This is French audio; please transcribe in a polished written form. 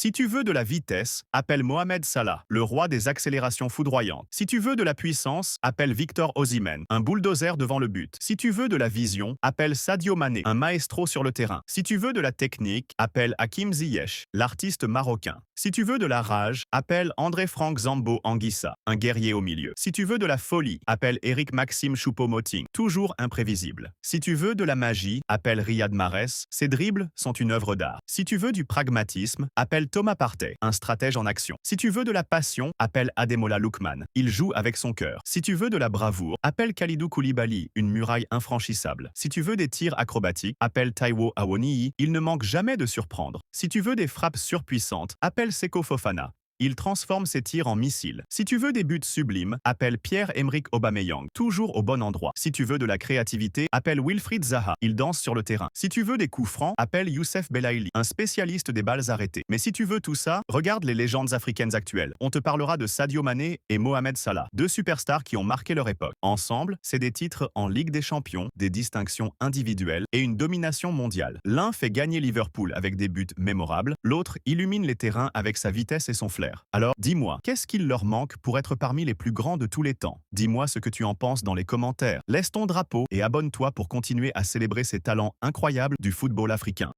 Si tu veux de la vitesse, appelle Mohamed Salah, le roi des accélérations foudroyantes. Si tu veux de la puissance, appelle Victor Osimhen, un bulldozer devant le but. Si tu veux de la vision, appelle Sadio Mané, un maestro sur le terrain. Si tu veux de la technique, appelle Hakim Ziyech, l'artiste marocain. Si tu veux de la rage, appelle André-Franck Zambo Anguissa, un guerrier au milieu. Si tu veux de la folie, appelle Eric Maxime Choupo-Moting, toujours imprévisible. Si tu veux de la magie, appelle Riyad Mahrez, ses dribbles sont une œuvre d'art. Si tu veux du pragmatisme, appelle Thomas Partey, un stratège en action. Si tu veux de la passion, appelle Ademola Lookman, il joue avec son cœur. Si tu veux de la bravoure, appelle Kalidou Koulibaly, une muraille infranchissable. Si tu veux des tirs acrobatiques, appelle Taiwo Awoniyi, il ne manque jamais de surprendre. Si tu veux des frappes surpuissantes, appelle Seko Fofana. Il transforme ses tirs en missiles. Si tu veux des buts sublimes, appelle Pierre-Emerick Aubameyang, toujours au bon endroit. Si tu veux de la créativité, appelle Wilfried Zaha, il danse sur le terrain. Si tu veux des coups francs, appelle Youssef Belaïli, un spécialiste des balles arrêtées. Mais si tu veux tout ça, regarde les légendes africaines actuelles. On te parlera de Sadio Mané et Mohamed Salah, deux superstars qui ont marqué leur époque. Ensemble, c'est des titres en Ligue des Champions, des distinctions individuelles et une domination mondiale. L'un fait gagner Liverpool avec des buts mémorables, l'autre illumine les terrains avec sa vitesse et son flair. Alors, dis-moi, qu'est-ce qu'il leur manque pour être parmi les plus grands de tous les temps? Dis-moi ce que tu en penses dans les commentaires. Laisse ton drapeau et abonne-toi pour continuer à célébrer ces talents incroyables du football africain.